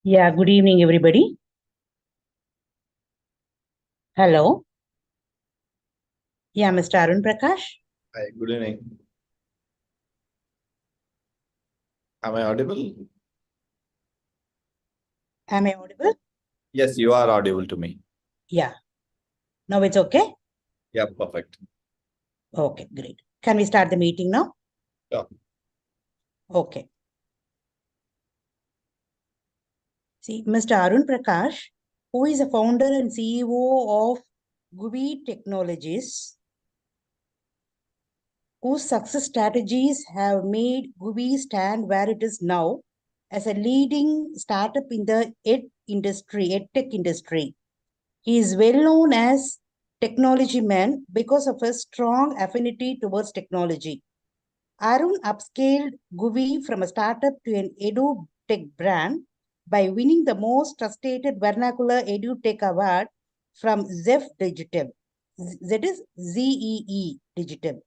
Yeah, good evening, everybody. Hello. Yeah, Mr. Arun Prakash. Hi, good evening. Am I audible? Am I audible? Yes, you are audible to me. Yeah. Now it's okay? Yeah, perfect. Okay, great. Can we start the meeting now? Yeah. Okay. See, Mr. Arun Prakash, who is a founder and CEO of GUI Technologies, whose success strategies have made GUI stand where it is now as a leading startup in the edtech industry. He is well known as technology man because of his strong affinity towards technology. Arun upscaled GUI from a startup to an edu tech brand by winning the most trusted vernacular edu tech award from ZEF Digital. That is ZEE Digital.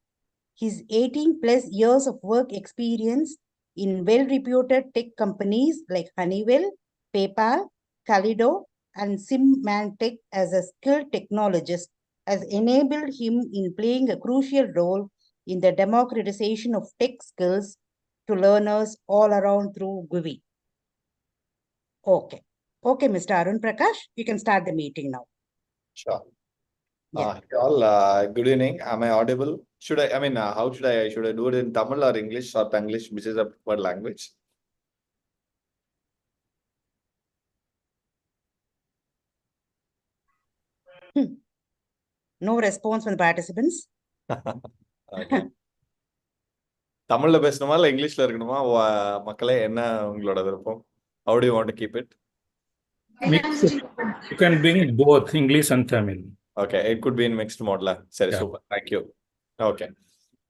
His 18 plus years of work experience in well-reputed tech companies like Honeywell, PayPal, Calido, and Symantec as a skilled technologist has enabled him in playing a crucial role in the democratization of tech skills to learners all around through GUI. Okay. Okay, Mr. Arun Prakash, you can start the meeting now. Sure. Yeah. All, good evening. Am I audible? How should I do it in Tamil or English or Tanglish, which is a preferred language? No response from the participants. Okay. தமிழ்ல பேசணுமா இல்ல இங்கிலீஷ்ல இருக்கணுமா மக்களே என்ன உங்களோட விருப்பம்? How do you want to keep it? You can bring both English and Tamil. Okay, it could be in mixed mode. Sorry, Yeah. super. Thank you. Okay.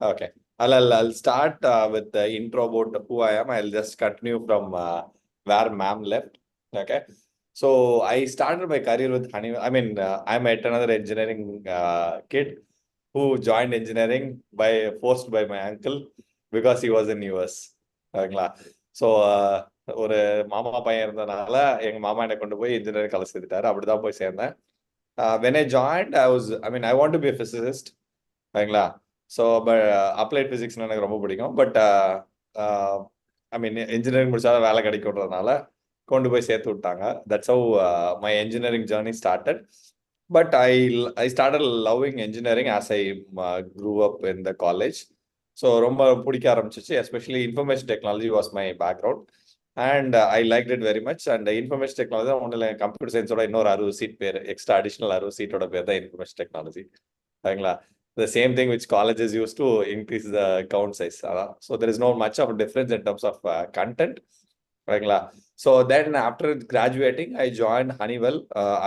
Okay. I'll start with the intro about who I am. I'll just continue from where ma'am left. Okay. So I started my career with Honeywell. I'm yet another engineering kid who joined engineering forced by my uncle because he was in US. ஓகேங்களா. So ஒரு மாமா பையன் இருந்ததுனால எங்க மாமா என்னை கொண்டு போய் இன்ஜினியரிங் காலேஜ் சேர்த்துட்டாரு. அப்படிதான் போய் சேர்ந்தேன். When I joined, I want to be a physicist. ஓகேங்களா. ஸோ அப்ளைட் ஃபிசிக்ஸ் எனக்கு ரொம்ப பிடிக்கும். பட் இன்ஜினியரிங் முடிச்சாலும் வேலை கிடைக்கும்ன்றதுனால கொண்டு போய் சேர்த்து விட்டாங்க. That's how my engineering journey started. But I started loving engineering as I grew up in the college. So ரொம்ப பிடிக்க ஆரம்பிச்சிச்சு. Especially information technology was my background. And I liked it very much. And information technology ஒன்றும் இல்லை, computer சயின்ஸோட இன்னொரு 60 seat பேர், extra additional 60 சீட்டோட பேர் தான் information technology. சரிங்களா. The same thing which colleges used to increase the count size. So there is no much of a difference in terms of content. Right? So then after graduating, I joined Honeywell.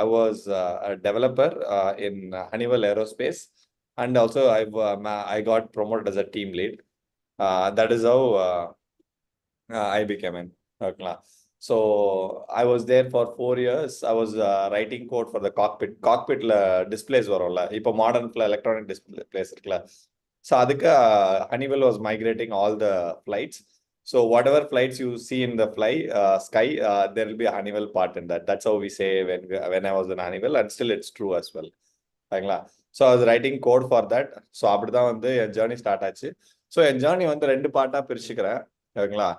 I was a developer in Honeywell Aerospace. And also I got promoted as a team lead. That is how I became in. Okay. So I was there for 4 years. I was writing code for the cockpit. Cockpit displays வரும்ல, இப்போ modern electronic displays இருக்குல்ல. So அதுக்கு Honeywell was migrating all the flights. So whatever flights you see in the sky, there will be a Honeywell part in that. That's how we say when I was in Honeywell, and still it's true as well. ஓகேங்களா. So I was writing code for that. So அப்படிதான் வந்து என் journey start ஆச்சு. So என் journey வந்து 2 பார்ட்டாக பிரிச்சுக்கிறேன். ஓகேங்களா.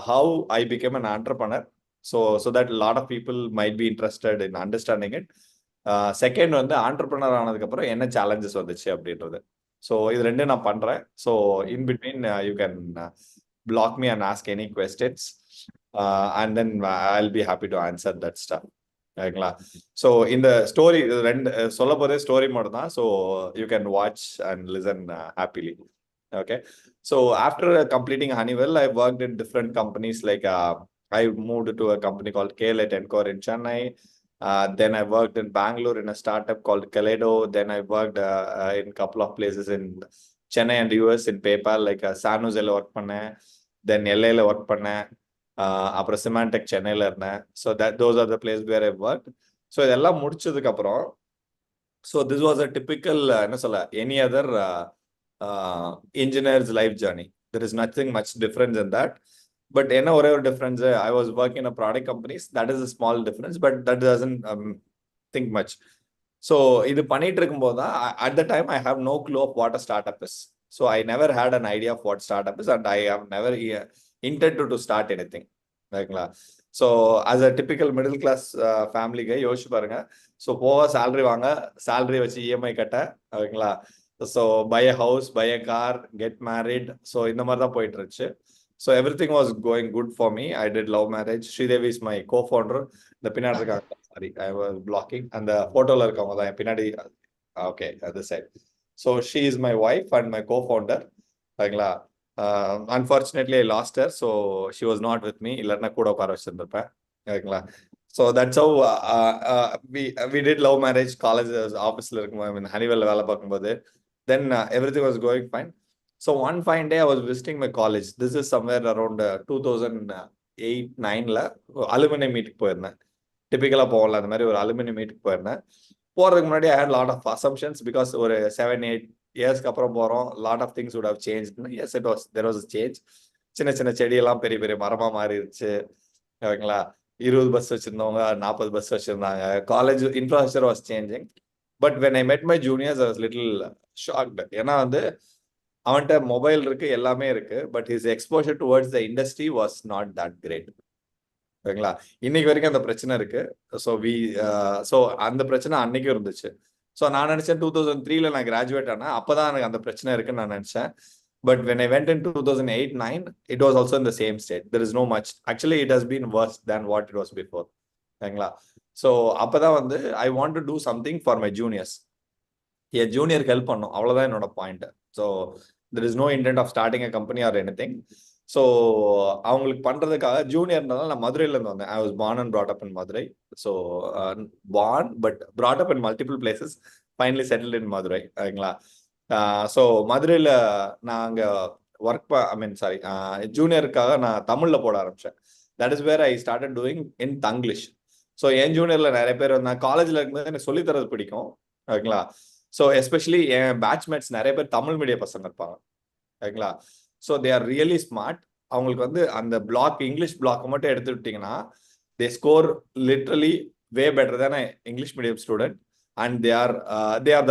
How I became an entrepreneur. So that a lot of people might be interested in understanding it. Second வந்து entrepreneur ஆனதுக்கப்புறம் என்ன challenges வந்துச்சு அப்படின்றது. ஸோ இது ரெண்டும் நான் பண்ணுறேன். So in between you can black me and ask any questions and then I will be happy to answer that stuff. ஓகேங்களா? ஸோ இந்த ஸ்டோரி ரெண்டு சொல்ல போதே ஸ்டோரி மட்டும் தான். So you can watch and listen happily. Okay. So after completing Honeywell, I worked in different companies. Like I moved to a company called KLA Encore in Chennai. Then I worked in Bangalore in a startup called Kaleido. Then I worked in a couple of places in Chennai and US in PayPal, like San Jose work பண்ணேன். Then LA work பண்ணேன். அப்புறம் Symantec சென்னையில் இருந்தேன். So those are the places where I worked. So இதெல்லாம் முடிச்சதுக்கு அப்புறம், so this was a typical என்ன சொல்ல any other engineer's life journey. There is nothing much difference in that. But என்ன ஒரே ஒரு difference, I was working in a product companies. That is a small difference, but that doesn't think much. So இது பண்ணிட்டு இருக்கும்போது தான் at the time I have no clue of what a startup is. So I never had an idea of what startup is, and I have never intended to start anything. ஓகேங்களா? So as a typical middle class ஃபேமிலிக்கு யோசிச்சு பாருங்க. So போக salary வாங்க, salary வச்சு EMI கட்ட, ஓகேங்களா? So buy a house, buy a car, get married. So இந்த மாதிரி தான் போயிட்டு இருந்துச்சு. So everything was going good for me. I did love marriage. Sridevi is my co founder. இந்த பின்னாடி இருக்காங்க, சாரி ஐ வாஸ் பிளாக்கிங். அந்த ஃபோட்டோவில் இருக்கவங்க தான் பின்னாடி. ஓகே, அது side. So she is my wife and my co founder. ஓகேங்களா? Unfortunately I lost her, so she was not with me. இல்லைன்னா கூட உட்கார வச்சிருந்திருப்பேன். ஓகேங்களா? So that's how we did love marriage. College ஆஃபீஸில் இருக்கும்போது, ஹனிவெல்ல வேலை பார்க்கும்போது, then everything was going fine. So one fine day I was visiting my college. This is somewhere around 2008-9ல alumni மீட்டுக்கு போயிருந்தேன். டிபிக்கலாக போகல, அந்த மாதிரி ஒரு அலுமினி மீட்டுக்கு போயிருந்தேன். போகிறதுக்கு முன்னாடி I had a lot of assumptions because ஒரு 7-8 இயர்ஸ்க்கு அப்புறம் போகிறோம். Lot of things would have changed. Yes, there was a change. சின்ன சின்ன செடியெல்லாம் பெரிய பெரிய மரமாக மாறிடுச்சு. ஓகேங்களா? 20 பஸ் வச்சுருந்தவங்க 40 பஸ் வச்சுருந்தாங்க. College infrastructure was changing. But when I met my juniors I was little shocked. ஏன்னா வந்து அவன்கிட்ட மொபைல் இருக்கு, எல்லாமே இருக்கு, but his exposure towards the industry was not that great. ஓகேங்களா? இன்னைக்கு வரைக்கும் அந்த பிரச்சனை இருக்கு. ஸோ அந்த பிரச்சனை அன்னைக்கும் இருந்துச்சு. ஸோ நான் நினைச்சேன் 2003ல நான் கிராஜுவேட் ஆனேன், அப்பதான் எனக்கு அந்த பிரச்சனை இருக்குன்னு நான் நினைச்சேன். But when I went in 2008-9, it was also in the same state. There is no much. Actually it has been worse than what it was before. ஓகேங்களா? ஸோ அப்பதான் வந்து I want to do something for my juniors. என் ஜூனியருக்கு help பண்ணும், அவ்வளோதான் என்னோட point. So there is no intent of starting a company or anything. So அவங்களுக்கு பண்றதுக்காக ஜூனியர்னால நான் மதுரையிலேருந்து வந்தேன். I was born and brought up in Madurai. So born but brought up in multiple places, finally settled இன் மதுரை. ஓகேங்களா? ஸோ மதுரையில் நான் அங்கே ஜூனியருக்காக நான் தமிழில் போட ஆரம்பித்தேன். That is where I started doing in Tanglish. So என் ஜூனியரில் நிறைய பேர் நான் காலேஜில் இருக்கும்போது எனக்கு சொல்லித்தரது பிடிக்கும். ஓகேங்களா? ஸோ எஸ்பெஷலி என் பேட்ச்மேட்ஸ் நிறைய பேர் தமிழ் மீடியம் பசங்க இருப்பாங்க. ஓகேங்களா? So they are really smart. அவங்களுக்கு வந்து அந்த பிளாக், இங்கிலீஷ் பிளாக் மட்டும் எடுத்துக்கிட்டிங்கன்னா they score literally way better than English medium student. And they are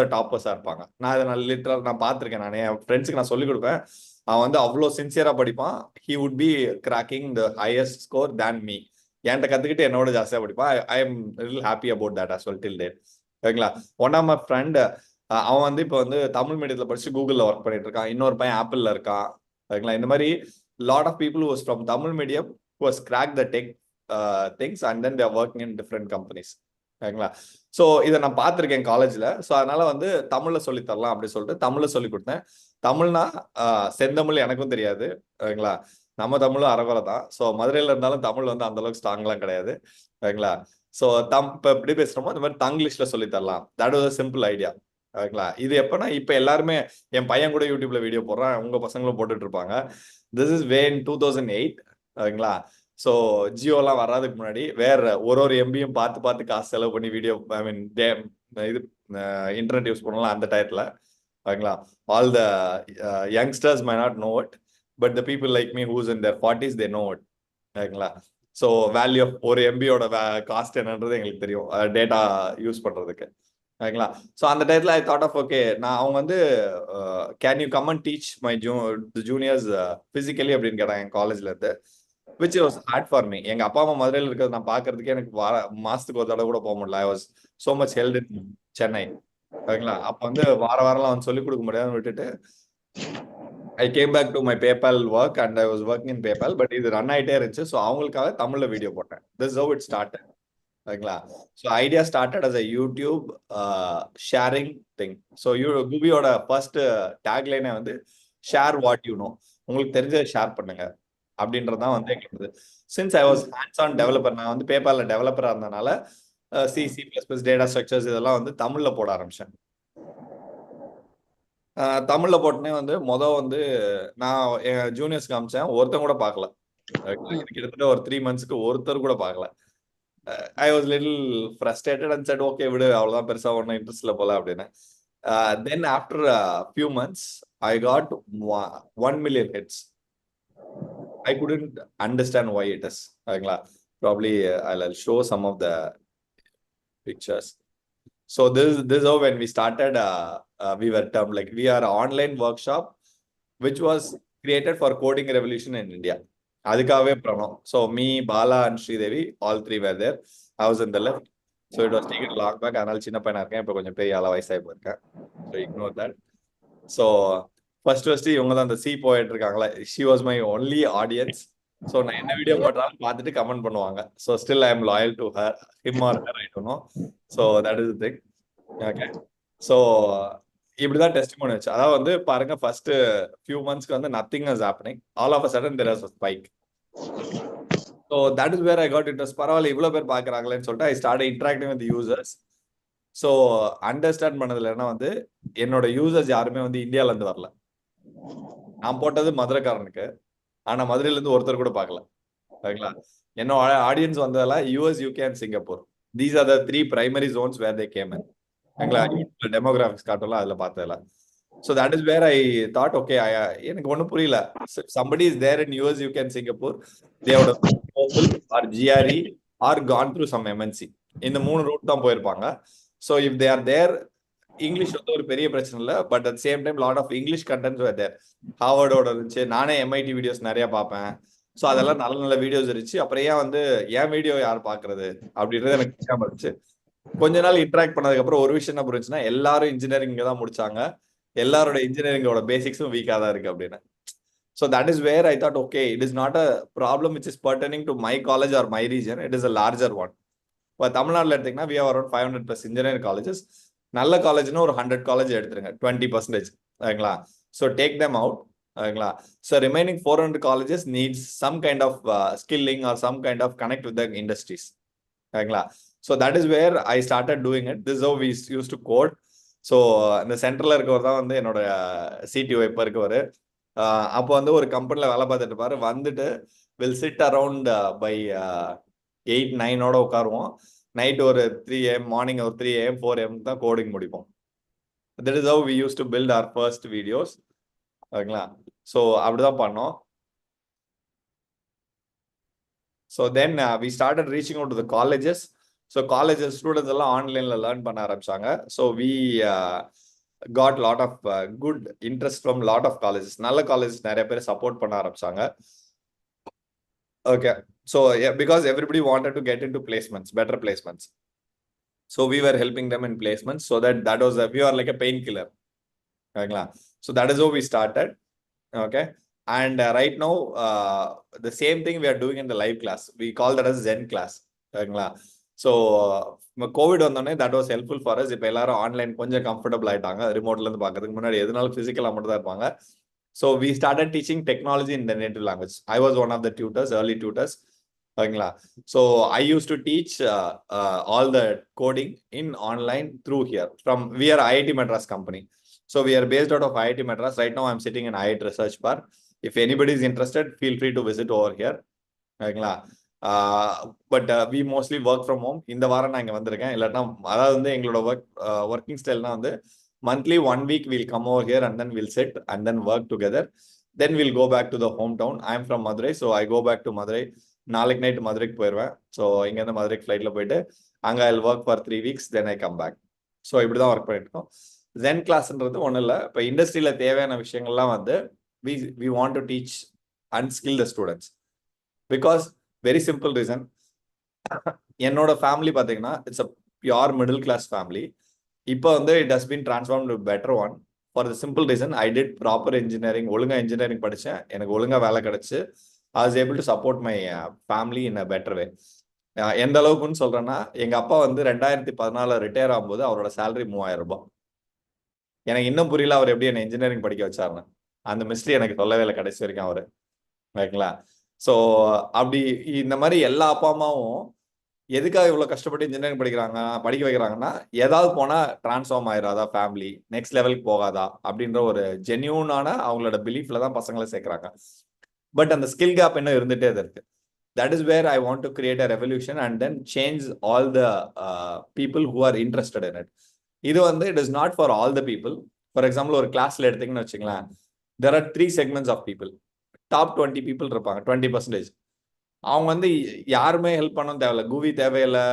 the டாப்பர்ஸாக இருப்பாங்க. நான் இதை லிட்ரல் நான் பார்த்துருக்கேன். நான் என் ஃப்ரெண்ட்ஸுக்கு நான் சொல்லிக் கொடுப்பேன். அவன் வந்து அவ்வளோ சின்சியராக படிப்பான். He would be cracking the highest score than me. என்கிட்ட கற்றுக்கிட்டு என்னோட ஜாஸ்தியாக படிப்பான். I am little happy about that as well till date. ஓகேங்களா? ஒன் ஆஃப் மை ஃப்ரெண்ட், அவன் வந்து இப்போ வந்து தமிழ் மீடியத்தில் படிச்சு கூகுளில் ஒர்க் பண்ணிட்டு இருக்கான். இன்னொரு பையன் ஆப்பிளில் இருக்கான். ஓகேங்களா? இந்த மாதிரி lot of people was from Tamil medium who has cracked the tech things and then they are working in different companies. ஓகேங்களா? ஸோ இதை நான் பார்த்துருக்கேன் காலேஜில். ஸோ அதனால வந்து தமிழில் சொல்லி தரலாம் அப்படின்னு சொல்லிட்டு தமிழில் சொல்லி கொடுத்தேன். தமிழ்னா செந்தமிழ் எனக்கும் தெரியாது. ஓகேங்களா? நம்ம தமிழும் அறகுறை தான். ஸோ மதுரையில் இருந்தாலும் தமிழ் வந்து அந்த அளவுக்கு ஸ்ட்ராங்லாம் கிடையாது. ஓகேங்களா? ஸோ இப்போ எப்படி பேசுகிறோமோ அந்த மாதிரி தங்கிலீஷில் சொல்லி தரலாம். That was a simple idea. ஓகேங்களா? இது எப்போனா இப்போ எல்லாருமே, என் பையன் கூட யூடியூப்ல வீடியோ போடுறான், உங்க பசங்களும் போட்டுட்டு இருப்பாங்க. திஸ் இஸ் வே இன் 2008. ஓகேங்களா? ஸோ ஜியோலாம் வராதுக்கு முன்னாடி வேற ஒரு எம்பியும் பார்த்து பார்த்து காசு செலவு பண்ணி வீடியோ, ஐ மீன் இது இன்டர்நெட் யூஸ் பண்ணலாம் அந்த டயத்தில். ஓகேங்களா? All the youngsters may not know it, but the people like me who's in their 40s they know it. ஓகேங்களா? ஸோ வேல்யூ ஆஃப் ஒரு எம்பியோட காஸ்ட் என்னன்றது எங்களுக்கு தெரியும், டேட்டா யூஸ் பண்ணுறதுக்கு. ஓகேங்களா? ஸோ அந்த டயத்தில் ஐ தாட் ஆஃப் ஓகே, நான் அவங்க வந்து can you come and teach my juniors physically அப்படின்னு கேட்டாங்க என் காலேஜ்ல இருந்து. which was hard for me. எங்க அப்பா அம்மா மதுரையில் இருக்கிறது நான் பார்க்கறதுக்கே எனக்கு மாசத்துக்கு ஒரு தடவை கூட போக முடியல. I was so much held in Chennai. ஓகேங்களா? அப்ப வந்து வார வாரம்லாம் வந்து சொல்லிக் கொடுக்க முடியாதுன்னு விட்டுட்டு I came back to my PayPal work and I was working in PayPal. But இது ரன் ஆயிட்டே இருந்துச்சு. ஸோ அவங்களுக்காக தமிழ்ல வீடியோ போட்டேன். This how it started. ஓகேங்களா? So idea started as a YouTube sharing thing. So குபியோட ஃபர்ஸ்ட் டேக்லைனே வந்து ஷேர் வாட் யூ நோ. உங்களுக்கு தெரிஞ்சதை ஷேர் பண்ணுங்க அப்படின்றதான் வந்து எங்களுக்கு. Since I was hands on developer, நான் வந்து பேபால்ல டெவலப்பராக இருந்தனால சி++, டேட்டா ஸ்ட்ரக்சர்ஸ் இதெல்லாம் வந்து தமிழ்ல போட ஆரம்பிச்சேன். தமிழ்ல போட்டனே வந்து வந்து நான் என் ஜூனியர்ஸ் காமிச்சேன், ஒருத்தன் கூட பார்க்கல. கிட்டத்தட்ட ஒரு 3 monthsக்கு ஒருத்தர் கூட பார்க்கல. ஐ was little frustrated and set okay விடு, அவ்வளவுதான், பெருசா ஒன்றும் இன்ட்ரெஸ்ட் இல்லை போல அப்படின்னு. Then after few months I got 1 million hits. I couldn't understand why it is. Probably I'll show some of the pictures. So this is how when we started, we were termed like we are an online workshop which was created for coding revolution in India. Adhikave Prano. So me, Bala and Sridevi, all three were there. I was in the left. So it was taken long back. Anal chinna paina irken, ipo konjam periya ala vayasai irken. So ignore that. So first இவங்க தான் அந்த C போயிட்டு இருக்காங்களா, she was my only audience. So நான் என்ன video போட்டாலும் பார்த்துட்டு comment பண்ணுவாங்க. So still I am loyal to her, him or her, I don't know. So that is the thing. Okay. So இப்படிதான் டெஸ்டிமோனி வச்சு, அதாவது வந்து பாருங்க, ஃபர்ஸ்ட் ஃபியூ மந்த்ஸ்க்கு வந்து nothing is happening. All of a sudden there is a spike. So that is where I got interest. பரவாயில்ல, இவ்வளவு பேர் பாக்குறாங்களேன்னு சொல்லிட்டு I started interacting with the users. So understand பண்ணதுல என்ன வந்து, என்னோட யூசர்ஸ் யாருமே வந்து இந்தியால இருந்து வரல. நான் போட்டது மதுரைக்காரனுக்கு, ஆனா மதுரையில இருந்து ஒருத்தர் கூட பார்க்கல. ஓகேங்களா? என்னோட ஆடியன்ஸ் வந்ததெல்லாம் US, UK and Singapore. These are the 3 primary zones where they came in. ஓகேங்களா? டெமோகிராபிக்ஸ் காட்டலாம், அதுல பார்த்ததில்ல. So that is where I thought, okay, எனக்கு ஒன்றும் புரியல. Somebody is there in US, UK and Singapore. They would have TOEFL or GRE or gone through some MNC. இந்த 3 root தான் போயிருப்பாங்க. So if they are there, English வந்து ஒரு பெரிய பிரச்சனை இல்லை. But at same time lot of English contents were there. ஹார்வர்டோட இருந்துச்சு. நானே எம்ஐடி வீடியோஸ் நிறைய பார்ப்பேன். ஸோ அதெல்லாம் நல்ல நல்ல வீடியோஸ் இருந்துச்சு. அப்புறம் ஏன் வந்து என் வீடியோ யார் பார்க்கறது அப்படின்றது எனக்கு தெரியாம இருந்துச்சு. கொஞ்ச நாள் இன்ட்ராக்ட் பண்ணதுக்கு அப்புறம் ஒரு விஷயம் என்ன புரிஞ்சுன்னா, எல்லாரும் இன்ஜினியரிங் தான் முடிச்சாங்க, எல்லாரோட இன்ஜினியரிங்கோட பேசிக்ஸும் வீக்காக தான் இருக்கு அப்படின்னு. So that is where I thought, okay, it is not a problem which is pertaining to my college or my region. It is a larger one. இப்போ தமிழ்நாட்டில் எடுத்தீங்கன்னா we have around 500+ engineering colleges. நல்ல காலேஜ்னா ஒரு 100 college எடுத்துருங்க, 20%. ஓகேங்களா? So take them out. ஓகேங்களா? So remaining 400 colleges needs some kind of skilling or some kind of connect with the industries. ஓகேங்களா? So that is where I started doing it. This how we use to code. So இந்த சென்டரில் இருக்கவர் தான் வந்து என்னோட CTO இப்போ இருக்கவர். அப்போ வந்து ஒரு கம்பெனியில் வேலை பார்த்துட்டு இருப்பாரு. வந்துட்டு வில் சிட் அரவுண்ட் பை 8-9 உட்காருவோம். நைட் ஒரு 3 AM, மார்னிங் ஒரு 3 AM 4 AM தான் கோடிங் முடிப்போம். That is how we used to build our first videos. ஓகேங்களா? ஸோ அப்படிதான் பண்ணோம். So then we started reaching out to the colleges. So colleges students எல்லாம் ஆன்லைன்ல லேர்ன் பண்ண ஆரம்பிச்சாங்க. So we got lot of good interest from lot of colleges. நல்ல colleges நிறைய பேர் சப்போர்ட் பண்ண ஆரம்பிச்சாங்க. Okay. So yeah, because everybody wanted to get into placements, better placements. So we were helping them in placements. So that was we are like a painkiller. Okay. So that is how we started. Okay. And right now, the same thing we are doing in the live class. We call that as Zen class. Okay. So COVID வந்தோடனே that was helpful for us. இப்போ எல்லாரும் online கொஞ்சம் comfortable ஆயிட்டாங்க. ரிமோட்ல இருந்து பார்க்கறதுக்கு முன்னாடி எதுனாலும் பிசிக்கலா மட்டும் தான் இருப்பாங்க. So we started teaching technology in the native language. I was one of the tutors, early tutors. Okay. So I used to teach all the coding in online through here. We are IIT Madras company. So we are based out of IIT Madras. Right now I'm sitting in IIT Research Park. If anybody is interested, feel free to visit over here. Okay. But we mostly work from home. இந்த வாரம் நான் இங்க வந்திருக்கேன். இல்லைன்னா அதாவது வந்து எங்களோட working ஸ்டைல்னா வந்து monthly 1 week we'll come over here and then we'll sit and then work together. Then we'll go back to the hometown. I'm from Madurai, so I go back to Madurai. நாளைக்கு night மதுரைக்கு போயிடுவேன். So இங்கேருந்து மதுரைக்கு ஃப்ளைட்ல போயிட்டு அங்கே I work for 3 weeks, then I come back. So இப்படி தான் ஒர்க் பண்ணிட்டு இருக்கோம். ஜென் கிளாஸ்ன்றது ஒன்றும் இல்லை. இப்போ இண்டஸ்ட்ரியில் தேவையான விஷயங்கள்லாம் வந்து we want to teach and skill the students. Because very simple reason, என்னோட ஃபேமிலி பார்த்தீங்கன்னா it's a pure middle class family. இப்போ வந்து it has been transform to better one for the simple reason I did proper engineering. ஒழுங்கா engineering படித்தேன், எனக்கு ஒழுங்கா வேலை கிடைச்சு I was able to support my family in a better way. எந்த அளவுக்குன்னு சொல்றேன்னா, எங்க அப்பா வந்து 2014 ரிட்டையர் ஆகும்போது அவரோட சேலரி 3000 ரூபாய். எனக்கு இன்னும் புரியல அவர் எப்படி என்ன இன்ஜினியரிங் படிக்க வச்சாருன்னு. அந்த மிஸ்ட்ரி எனக்கு சொல்லவே இல்லை கடைசி வரைக்கும் அவரு. ஓகேங்களா? ஸோ அப்படி இந்த மாதிரி எல்லா அப்பா அம்மாவும் எதுக்காக இவ்வளோ கஷ்டப்பட்டு இன்ஜினியரிங் படிக்க வைக்கிறாங்கன்னா, ஏதாவது போனால் டிரான்ஸ்ஃபார்ம் ஆயிடாதா ஃபேமிலி, நெக்ஸ்ட் லெவலுக்கு போகாதா அப்படின்ற ஒரு ஜென்யூனான அவங்களோட பிலீஃப்ல தான் பசங்களை சேர்க்குறாங்க. பட் அந்த ஸ்கில் கேப் இன்னும் இருந்துகிட்டே இருக்கு. That is where I want to create a revolution and then change all the people who are interested in it. இது வந்து it is not for all the people. For example, ஒரு கிளாஸ்ல எடுத்தீங்கன்னு வச்சுங்களேன், there are 3 segments of people. Top 20 people இருப்பாங்க, 20%. அவங்க வந்து யாருமே ஹெல்ப் பண்ணவும் தேவையில்ல, குவி தேவையில்லை,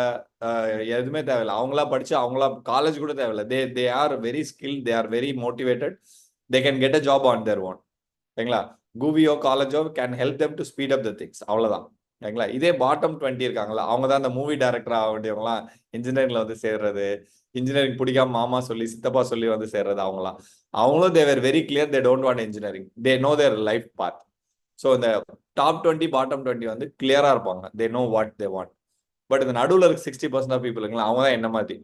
எதுவுமே தேவையில்லை. அவங்களா படிச்சு அவங்களா காலேஜ் கூட தேவையில்லை. they are very skilled, they are very motivated, they can get a job on their own. ஓகேங்களா? குவியோ காலேஜோ can help them to speed up the things. அவ்வளோதான். ஓகேங்களா? இதே பாட்டம் 20 இருக்காங்களா, அவங்க தான் அந்த மூவி டைரக்டர் ஆக வேண்டியவங்களாம் இன்ஜினியரிங்ல வந்து சேர்றது, இன்ஜினியரிங் பிடிக்காம மாமா சொல்லி சித்தப்பா சொல்லி வந்து சேர்றது அவங்களும் they were very clear they don't want engineering, they know their life path. So இந்த டாப் 20 பாட்டம் 20 வந்து கிளியரா இருப்பாங்க, they know what they want. But இந்த நடுவில் இருக்க 60% ஆஃப் பீப்புளுங்களா அவங்க தான் என்ன மாதிரி,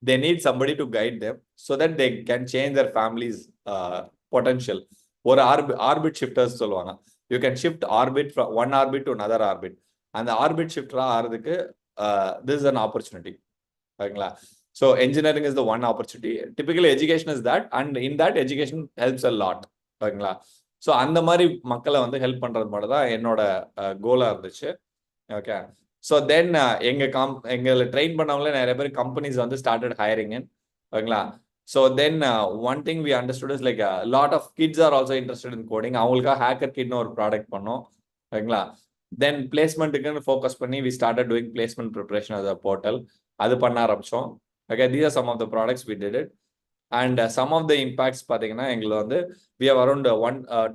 they need somebody to guide them so that they can change their family's potential. ஒரு ஆர்பிட் ஷிஃப்டர்ஸ் சொல்லுவாங்க. You can shift orbit from one orbit to another orbit. அந்த ஆர்பிட் ஷிஃப்டரா ஆகிறதுக்கு this is an opportunity. ஓகேங்களா? So engineering is the one opportunity. Typically education is that, and in that education helps a lot. ஓகேங்களா? So அந்த மாதிரி மக்களை வந்து help பண்றது மட்டும் தான் என்னோட கோலா இருந்துச்சு. ஓகே. ஸோ தென் எங்களை ட்ரெயின் பண்ணவங்களே நிறைய பேர் கம்பெனிஸ் வந்து ஸ்டார்டட் ஹையரிங். ஓகேங்களா? So then one thing we understood is like a lot of kids are also interested in coding. அவங்களுக்காக ஹேக்கர் கிட்னு ஒரு ப்ராடக்ட் பண்ணோம். ஓகேங்களா? தென் பிளேஸ்மெண்ட்டுக்குன்னு ஃபோக்கஸ் பண்ணி we started doing placement preparation as a portal. அது பண்ண ஆரம்பிச்சோம். Okay, these are some of the products we did it. And some of the impacts பார்த்தீங்கன்னா எங்களுக்கு வந்து we have around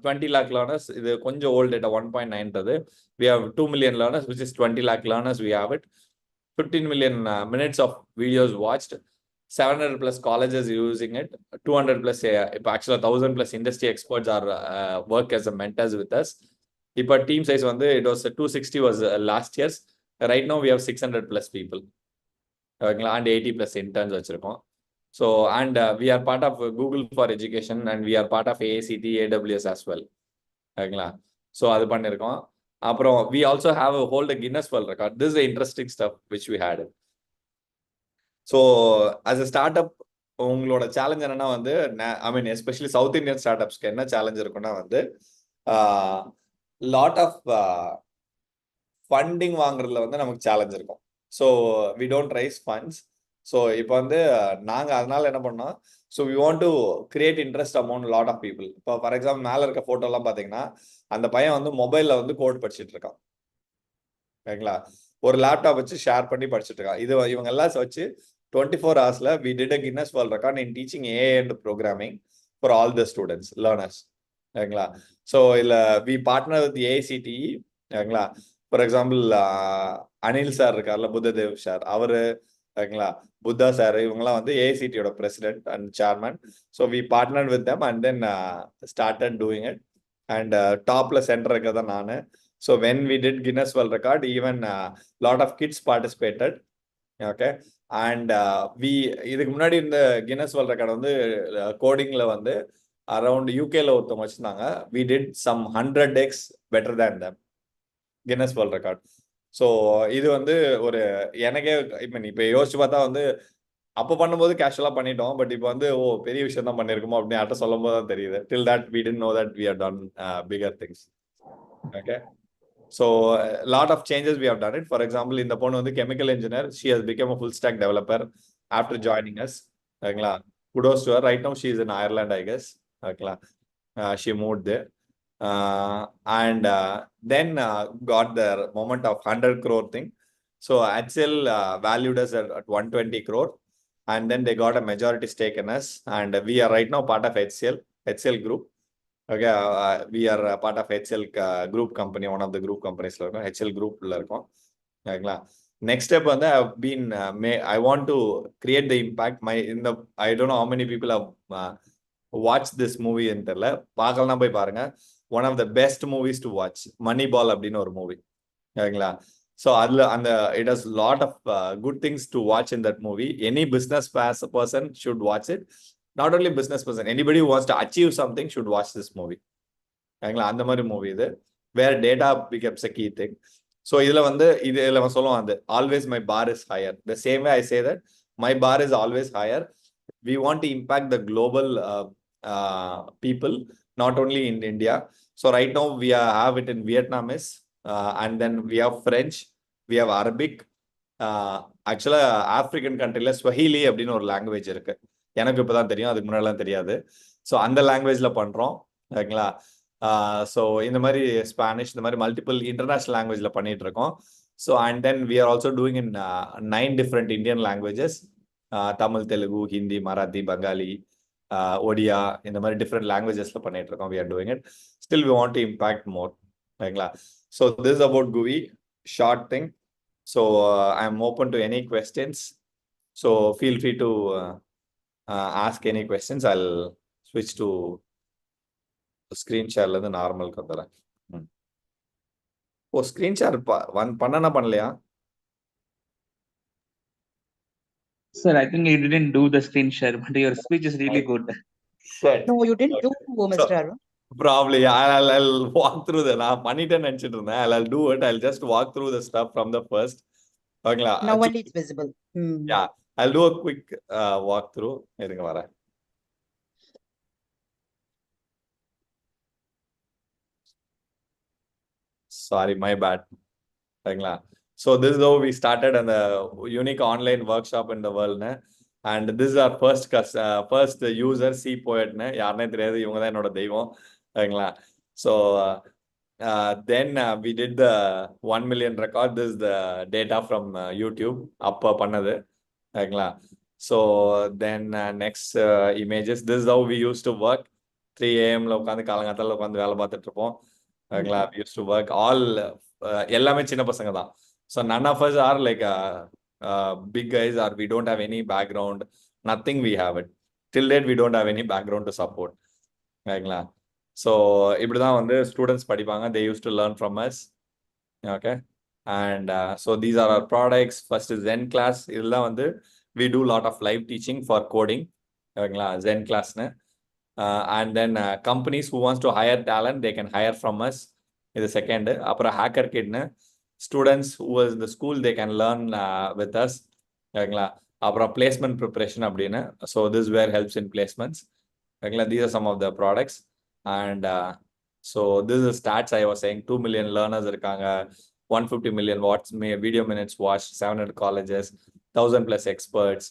20 lakh learners. இது கொஞ்சம் old data, 1.9. We have 2 million learners, which is 20 lakh learners we have it. 15 million minutes of videos watched. 700 plus colleges using it. 200 plus actually 1000 plus industry experts are work as a mentors with us. இப்போ team size வந்து it was 260 was last year's. Right now we have 600 plus people. ஓகேங்களா? and 80 plus interns வச்சிருக்கோம். So and we are part of Google for Education and we are part of AACT, AWS as well. ஓகேங்களா? So அது பண்ணியிருக்கோம். அப்புறம் we also have a hold a Guinness World Record. This is the interesting stuff which we had. So as a startup உங்களோட challenge என்னன்னா வந்து ஐ மீன் especially south Indian start அப்ஸ்க்கு என்ன challenge இருக்குன்னா வந்து லாட் ஆஃப் ஃபண்டிங் வாங்குறதுல வந்து நமக்கு சேலஞ்ச் இருக்கும். So we don't raise funds. So இப்போ வந்து நாங்கள் அதனால என்ன பண்ணோம், so we want to create interest amongst lot of people. இப்போ ஃபார் எக்ஸாம்பிள் மேலே இருக்க ஃபோட்டோலாம் பார்த்தீங்கன்னா அந்த பையன் வந்து மொபைலில் வந்து கோட் படிச்சுட்டு இருக்கான். ஓகேங்களா? ஒரு லேப்டாப் வச்சு ஷேர் பண்ணி படிச்சுட்டு இருக்கான். இது இவங்க எல்லாம் வச்சு 24 hours we did a Guinness World Record in teaching AI and programming for all the students, learners. ஓகேங்களா? ஸோ இல்லை we partner with AICTE. ஓகேங்களா? ஃபார் எக்ஸாம்பிள் அனில் சார் இருக்கார்ல, புத்ததேவ் சார், அவரு, ஓகேங்களா, புத்தா சார், இவங்கெல்லாம் வந்து ஏஐசிடியோட president and chairman. So we partner with them and then started doing it. And டாப்ல சென்டர் இருக்கிறதா நான். ஸோ வென் வி டிட் Guinness World Record, even lot of kids participated. Okay. And இதுக்கு முன்னாடி இந்த Guinness World Record வந்து கோடிங்ல வந்து அரௌண்ட் யூகேல ஒருத்தவங்க வச்சிருந்தாங்க. We did some 100x better than them Guinness World Record. So இது வந்து ஒரு எனக்கே இப்போ யோசிச்சு பார்த்தா வந்து அப்போ பண்ணும்போது கேஷுவலாக பண்ணிட்டோம். பட் இப்போ வந்து பெரிய விஷயம் தான் பண்ணியிருக்கோமோ அப்படின்னு யார்ட்ட சொல்லும் போது தான் தெரியுது. Till that we didn't know that we have done bigger things. Okay. So lot of changes we have done it. For example இந்த பொண்ணு வந்து chemical engineer. She has become a full stack developer after joining us. ஓகேங்களா? Kudos to her. Right now she is in Ireland, I guess. ஓகேங்களா? She moved there. And then got the moment of 100 crore thing. So HCL valued us at 120 crore and then they got a majority stake in us and we are right now part of HCL group. Okay, we are a part of HL group company, one of the group companies la irukom, HL group la irukom. ஓகேங்களா. Next step வந்து I want to create the impact. I don't know how many people have watched this movie ன்னு தெரியல. பார்க்கலாம், போய் பாருங்க. One of the best movies to watch, Moneyball அப்படின்னு ஒரு movie. ஓகேங்களா. ஸோ அதில் it has lot of good things to watch in that movie. Any business person should watch it. Not only business person, anybody who wants to achieve something should watch this movie. ஓகேங்களா. அந்த மாதிரி movie இது. Where data becomes a key thing. So இதில் சொல்லுவான் அந்த always my bar is higher. The same way I say that my bar is always higher. We want to impact the global people, not only in India. So right now we have it in Vietnamese, and then we have French, we have Arabic. Actually African கண்ட்ரில Swahili அப்படின்னு ஒரு language இருக்கு. எனக்கு இப்பதான் தெரியும், அதுக்கு முன்னாடிலாம் தெரியாது. ஸோ அந்த லாங்குவேஜ்ல பண்றோம். ஓகேங்களா. ஸோ இந்த மாதிரி ஸ்பானிஷ், இந்த மாதிரி மல்டிபிள் இன்டர்நேஷனல் லாங்குவேஜ்ல பண்ணிட்டு இருக்கோம். So and then we are also doing in 9 different Indian languages. Tamil, Telugu, Hindi, Marathi, Bengali, Odia, இந்த மாதிரி டிஃப்ரெண்ட் லாங்குவேஜஸ்ல பண்ணிட்டு இருக்கோம். We are doing it. Still we want to impact more. ஓகேங்களா. So this about GUVI, short thing. So I am open to any questions. So feel free to ask any questions. I ஸ்விட்ச் to screen ஷேர்ல இருந்து நார்மலுக்கு வந்துடுறேன். ஓ, screen share பண்ணனா பண்ணலையா? Sir, I think you didn't do the screen share, but your speech is really good. No, you didn't do, Mr. Arun. Probably I'll walk through the நான் பண்ணிட்டேன்னு நினைச்சிட்டு இருந்தேன். I'll do it. I'll just walk through the stuff from the first. ஓகேங்களா. Now only it's visible. Yeah, I'll do a quick walk through. இருங்க வரேன். Sorry, my bad. ஓகேங்களா. So this is how we started on the unique online workshop in the world. And this is our first user, C Poet. யாருனே தெரியாது, இவங்க தான் என்னோட தெய்வம். ஓகேங்களா. So then we did the 1 million record. This is the data from YouTube அப்போ பண்ணது. ஓகேங்களா. So then next images. This is how we used to work. 3 AM உட்காந்து காலங்காத்தால உட்காந்து வேலை பார்த்துட்டு இருப்போம். ஓகேங்களா. We used to work all எல்லாமே சின்ன பசங்க தான். So none of us are like big guys, or we don't have any background. Nothing we have it. Till date we don't have any background to support. ஓகேங்களா. So இப்படிதான் வந்து students படிப்பாங்க. They used to learn from us. Okay. And so these are our products. First is Zen class. இதெல்லாம் வந்து we do lot of live teaching for coding. ஓகேங்களா. Zen classனு. And then companies who wants to hire talent, they can hire from us. இது செகண்ட். அப்புறம் hacker கிட்னு, students who was in the school, they can learn with us. ஓகேங்களா. அப்புறம் placement preparation அப்படின்னு. So this where helps in placements. ஓகேங்களா. these are some of the products. And so this is stats I was saying. 2 million learners இருக்காங்க, 150 million video minutes watched, 700 colleges, 1000 plus experts,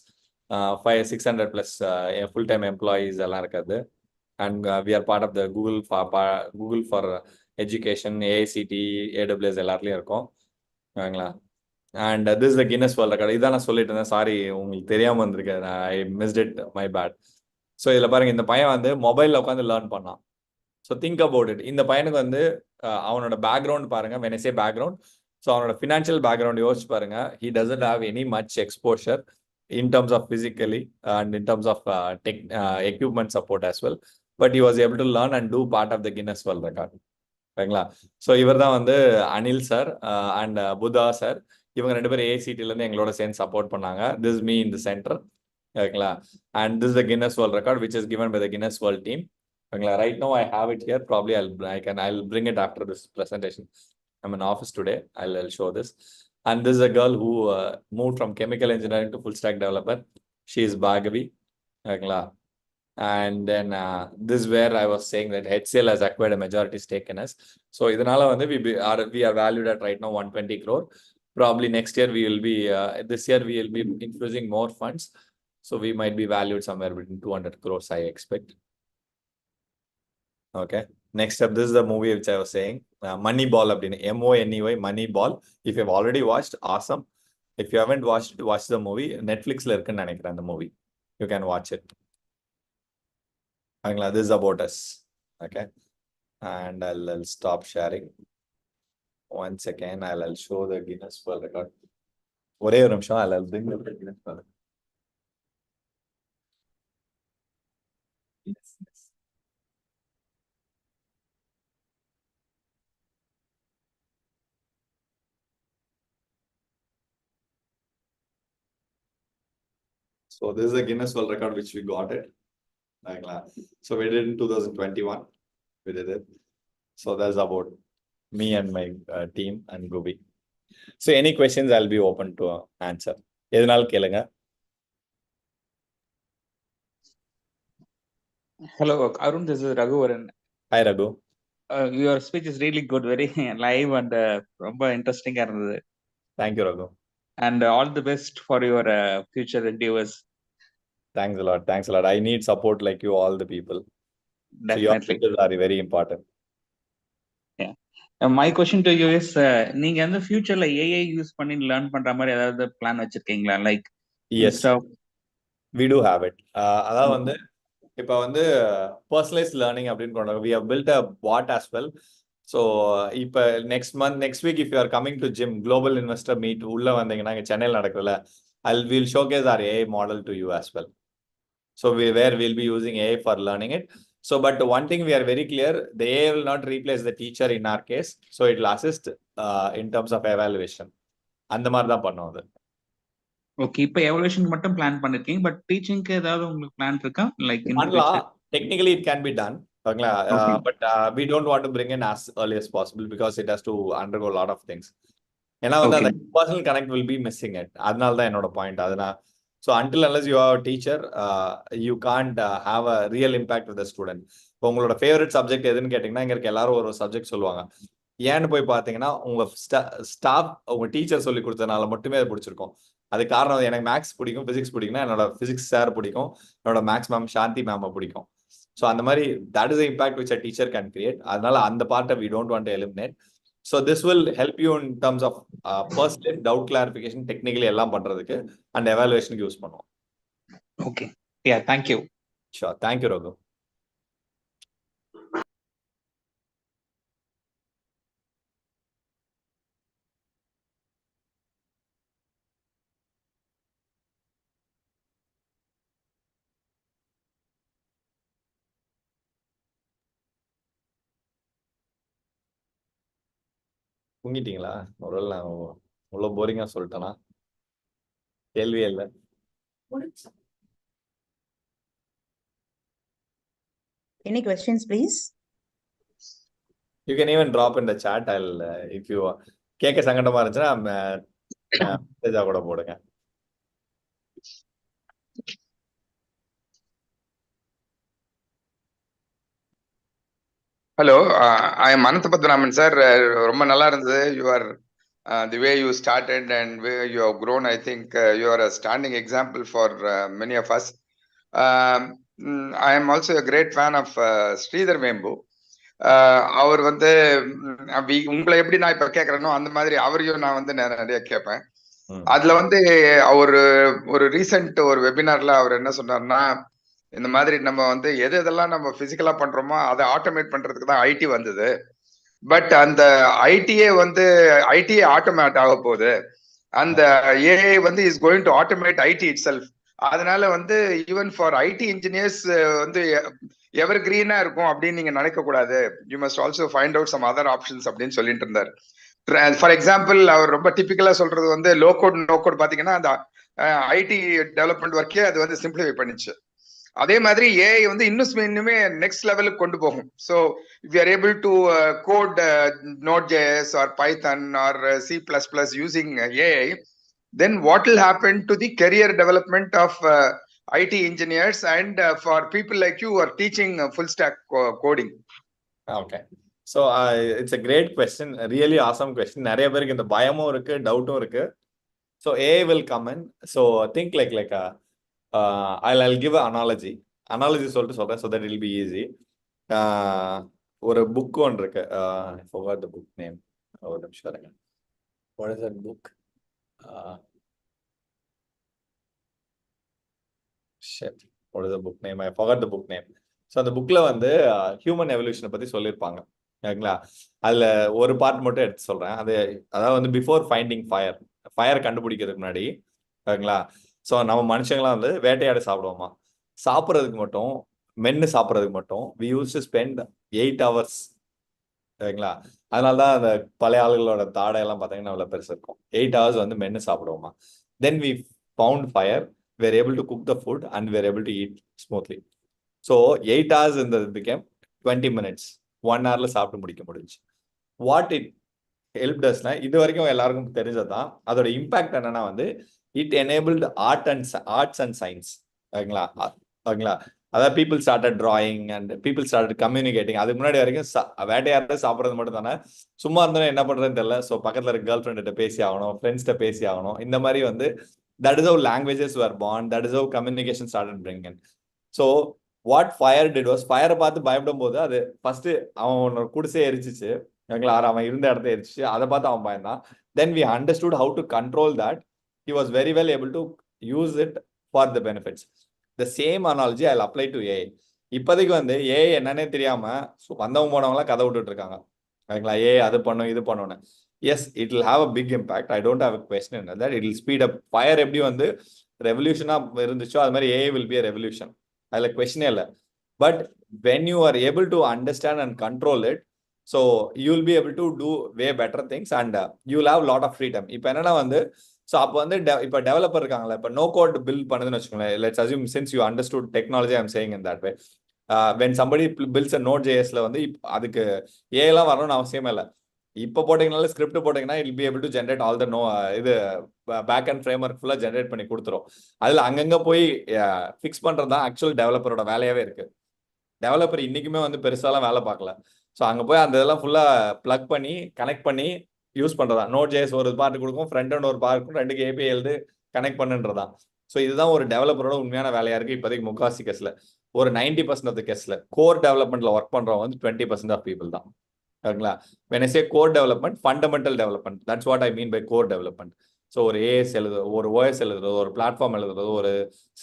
600 plus full-time employees எல்லாம் இருக்காது. And we are part of the Google for education, AICT, AWS எல்லாத்துலயும் இருக்கும். ஓகேங்களா. And this is the Guinness world record. இதான் நான் சொல்லிட்டு இருந்தேன். சாரி, உங்களுக்கு தெரியாம வந்திருக்கேன். I missed it, my bad. So இதில் பாருங்க, இந்த பையன் வந்து மொபைலில் உட்காந்து லேர்ன் பண்ணான். So think about it. இந்த பையனுக்கு வந்து அவனோட பேக்ரவுண்ட் பாருங்க. when I say background, so அவனோட ஃபினான்ஷியல் பேக்ரவுண்ட் யோசிச்சு பாருங்க. he doesn't have any much exposure in terms of physically and in terms of equipment support as well, but he was able to learn and do part of the Guinness World Record. ஓகேங்களா. So இவர் தான் வந்து Anil sir and Buddha sir. இவங்க 2 பேரும் ஏசிடிலேருந்து எங்களோட சேர்ந்து support பண்ணாங்க. This me in the centre. ஓகேங்களா. And this the Guinness world record which is given by the Guinness World team. ஓகேங்களா. Right no I have it here. Probably I'll bring it after this presentation. I'm in office today. I'll show this. And this is a girl who moved from chemical engineering to full stack developer. She is Bhargavi. ஓகேங்களா. And then this is where I was saying that HCL has acquired a majority stake in us. So இதனால வந்து we are valued at right now 120 crore. Probably next year we will be this year we will be infusing more funds, so we might be valued somewhere between 200 crores, I expect. Okay, next up, this is the movie which I was saying, Moneyball அப்படினு, MONEY, Moneyball. If you have already watched, awesome. If you haven't watched, watch the movie. Netflixல இருக்குன்னு நினைக்கிறேன் அந்த movie. You can watch it. This is about us. Okay. and I'll stop sharing. One second, I'll show the Guinness World Record. ஒரே ஒரு நிமிஷம், I'll bring the Guinness World Record. Yes, yes. So this is a Guinness World Record which we got it. So we did it in 2021. We did it. So that's about me and my team and Gobi. So any questions, I'll be open to answer. எதனால கேளுங்க. Hello, Arun. This is Raghuvaran. Hi Raghu. Your speech is really good, very live and ரொம்ப interesting ஆ இருந்தது. Thank you Raghu. And all the best for your future endeavors. Thanks a lot. Thanks a lot. I need support like you, all the people. So your Definitely. speeches are very important. Yeah. My question to you is, நீங்க வந்து ஃபியூச்சர்ல AI use பண்ணி learn பண்ற மாதிரி ஏதாவது plan வச்சிருக்கீங்களா? Like Yes, we do have it. அதாவது வந்து இப்போ வந்து பர்சனலைஸ் லேர்னிங் அப்படின்னு கொண்டு we have built a bot as well. So இப்போ next week if you are coming to gym global investor meet உள்ள வந்தீங்கன்னா இங்க சென்னையில் நடக்குதுல, we'll showcase our AI model to you as well. So we'll be using AI for learning it. So but one thing we are very clear, the AI will not replace the teacher in our case. So it will assist in terms of evaluation. அந்த மாதிரி தான் பண்ணுவோம் அது. Okay, இப்போ evolution மட்டும் plan பண்ணிருக்கீங்க, but டீச்சிங்க்கு ஏதாவது உங்களுக்கு பிளான் இருக்கா? Like in future technically it can be done, but we don't want to bring in as early as possible because it has to undergo a lot of things. ஏன்னா வந்து அந்த personal connect will be missing it. அதனால தான் என்னோட point. அதனால so until unless you are a teacher, you can't have a real impact with the student. இப்போ உங்களோட favourite subject எதுன்னு கேட்டிங்கன்னா இங்க இருக்க எல்லாரும் ஒரு சப்ஜெக்ட் சொல்லுவாங்க. ஏன்னு போய் பார்த்தீங்கன்னா உங்க ஸ்டாஃப் உங்க டீச்சர் சொல்லி கொடுத்ததுனால மட்டுமே அது பிடிச்சிருக்கும். அது காரணம் எனக்கு மேக்ஸ் பிடிக்கும், பிசிக்ஸ் பிடிக்கும்னா என்னோட பிசிக்ஸ் சார் பிடிக்கும், என்னோட மேக்ஸ் மேம் சாந்தி மேம் பிடிக்கும். ஸோ அந்த மாதிரி that is impact which a teacher can create. அதனால அந்த பார்ட்டை we don't want to eliminate. So this will help you in terms of personal doubt clarification, technically எல்லாம் பண்றதுக்கு and evaluation யூஸ் பண்ணுவோம். Okay, yeah, thank you. Sure, thank you Raghu. தூங்கிட்டீங்களா? ஒருவேளை நான் அவ்வளோ போரிங்கா சொல்லிட்டேனா? கேள்வியே இல்லை. Any questions, please? You can even drop in the chat. I'll if you கேட்க சங்கடமா இருந்துச்சுன்னா மெசேஜா கூட போடுங்க. Hello, I am Ananthapadmanaban sir. ரொம்ப நல்லா இருந்தது. You are the way you started and where you have grown. I think you are a standing example for many of us. I am also a great fan of Sridhar Vembu. அவர் வந்து உங்களை எப்படி நான் இப்ப கேட்கறேனோ அந்த மாதிரி அவரையும் நான் வந்து நிறைய கேட்பேன். அதுல வந்து அவர் ஒரு ரீசெண்ட் ஒரு வெபினார்ல அவர் என்ன சொன்னார்னா, இந்த மாதிரி நம்ம வந்து எதெல்லாம் நம்ம பிசிக்கலா பண்றோமோ அதை ஆட்டோமேட் பண்றதுக்கு தான் ஐடி வந்தது. பட் அந்த ஐடியே ஆட்டோமேட் ஆக போகுது. அந்த ஏஐ வந்து is going to automate IT itself. அதனால வந்து ஈவன் ஃபார் ஐடி இன்ஜினியர்ஸ் வந்து எவர் கிரீனா இருக்கும் அப்படின்னு நீங்க நினைக்க கூடாது. You must also find out some other options அப்படின்னு சொல்லிட்டு இருந்தார். ஃபார் எக்ஸாம்பிள் அவர் ரொம்ப டிபிக்கலா சொல்றது வந்து லோ கோட் நோ கோட் பாத்தீங்கன்னா அந்த ஐடி டெவலப்மெண்ட் ஒர்க்கே அது வந்து சிம்பிளிஃபை பண்ணிச்சு. அதே மாதிரி ஏஐ வந்து இன்னுமே நெக்ஸ்ட் லெவலுக்கு கொண்டு போகும். So if you are able to code Node.js or Python or C++ using AI, then what will happen to the career development of IT engineers and for people like you who are teaching full stack coding? Okay. So it's a great question, a really awesome question. நிறைய பேருக்கு இந்த பயமும் இருக்கு, டவுட்டும் இருக்கு. So AI will come in. So think like I'll give an analogy சொல்லிட்டு சொல்றேன் so that it will be easy. ஒரு புக் ஒன்று இருக்கு. I forgot the book name. ஒரு நிமிஷம் இருங்க. What is that book? Shit. What is the book name? I forgot the book name. So அந்த புக்ல வந்து ஹியூமன் எவல்யூஷனை பத்தி சொல்லியிருப்பாங்க. ஓகேங்களா? அதுல ஒரு பார்ட் மட்டும் எடுத்து சொல்றேன். அதாவது வந்து பிஃபோர் ஃபைண்டிங் ஃபயர் கண்டுபிடிக்கிறதுக்கு முன்னாடி, ஓகேங்களா? ஸோ நம்ம மனுஷங்களாம் வந்து வேட்டையாடி சாப்பிடுவோமா, சாப்பிட்றதுக்கு மட்டும் மென்னு சாப்பிட்றதுக்கு மட்டும் we use to spend 8 hours. ஓகேங்களா? அதனாலதான் அந்த பழைய ஆளுகளோட தாடை எல்லாம் பார்த்தீங்கன்னா அவ்வளோ பெருசு இருக்கும். 8 hours வந்து மென்னு சாப்பிடுவோமா. Then we found fire, were able to cook the food and were able to eat smoothly. So 8 hours இந்த பிகேம் 20 minutes, 1 hourல சாப்பிட்டு முடிக்க முடிஞ்சு. வாட் இட் ஹெல்ப் டஸ்னா, இது வரைக்கும் எல்லாருக்கும் தெரிஞ்சதுதான். அதோட இம்பாக்ட் என்னன்னா வந்து it enabled arts and science. ஓகேங்களா? ஓகேங்களா? அதாவது people started drawing and people started communicating. அதுக்கு முன்னாடி வரைக்கும் வேட்டையாடுறது சாப்பிட்றது மட்டும் தானே. சும்மா இருந்தோம் என்ன பண்றதுன்னு தெரியல. ஸோ பக்கத்துல இருக்க கேர்ள் ஃப்ரெண்ட்ட பேசி ஆகணும், ஃப்ரெண்ட்ஸ்கிட்ட பேசி ஆகணும். இந்த மாதிரி வந்து that is how languages were born, that is how communication started bringing. So what fire did was, ஃபயரை பார்த்து பயப்படும் போது அது ஃபர்ஸ்ட் அவன் குடிசை எரிச்சிச்சு. ஓகேங்களா? அவன் இருந்த இடத்த எரிச்சிச்சு. அதை பார்த்து அவன் பயந்தான். Then we understood how to control that. He was very well able to use it for the benefits. The same analogy I apply to AI. இப்போதைக்கு வந்து ஏஐ என்னன்னே தெரியாம வந்தவங்க போனவங்களாம் கதை விட்டுட்டு இருக்காங்க. ஓகேங்களா? ஏஐ அது பண்ணும் இது பண்ணணும்னு. Yes, it will have a big impact. I don't have a question that. It will speed up. Fire எப்படி வந்து ரெவல்யூஷனா இருந்துச்சோ அது மாதிரி AI will be a revolution. அதுல கொஸ்டினே இல்லை. But when you are able to understand and control it, so you will be able to do way better things and you will have lot of freedom. இப்போ என்னன்னா வந்து, so அப்போ வந்து இப்போ developer இருக்காங்களா, இப்போ நோ கோட் பில்ட் பண்ணுதுன்னு வச்சுக்கோங்களேன். Let's assume since you understood technology, I am saying in that way. When somebody builds a Node.jsல வந்து அதுக்கு ஏலாம் வரணும்னு அவசியமே இல்லை. இப்போ போட்டீங்கனால ஸ்கிரிப்ட் போட்டீங்கன்னா I'll be able to generate all the இது பேக் அண்ட் ஃப்ரேம் ஒர்க் ஃபுல்லாக ஜென்ரேட் பண்ணி கொடுத்துரும். அதில் அங்கங்கே போய் ஃபிக்ஸ் பண்ணுறது தான் ஆக்சுவல் டெவலப்பரோட வேலையாகவே இருக்கு. டெவலப்பர் இன்னைக்குமே வந்து பெருசாலாம் வேலை பார்க்கல. ஸோ அங்கே போய் அந்த இதெல்லாம் ஃபுல்லாக ப்ளக் பண்ணி கனெக்ட் பண்ணி யூஸ் பண்ணுறதா. Node.js ஒரு பார்ட் கொடுக்கும், ஃப்ரண்ட் அண்ட் ஒரு பார்ட் இருக்கும், ரெண்டுக்கு ஏபிஐ எழுது கனெக்ட் பண்ணுன்றதான். ஸோ இதுதான் ஒரு டெவலப்பரோட உண்மையான வேலையா இருக்கு இப்போதைக்கு முக்காசி கேஸ்ல. ஒரு 90% ஆஃப் த கேஸ்ல கோர் டெவலப்மெண்ட்ல ஒர்க் பண்றவங்க வந்து 20% ஆஃப் பீப்புள் தான். ஓகேங்களா? when I say core development, fundamental development, that's what I mean by core development. So ஒரு ஏஎஸ் எழுதுறதோ, ஒரு ஓஎஸ் எழுதுறதோ, ஒரு பிளாட்ஃபார்ம் எழுதுறதோ, ஒரு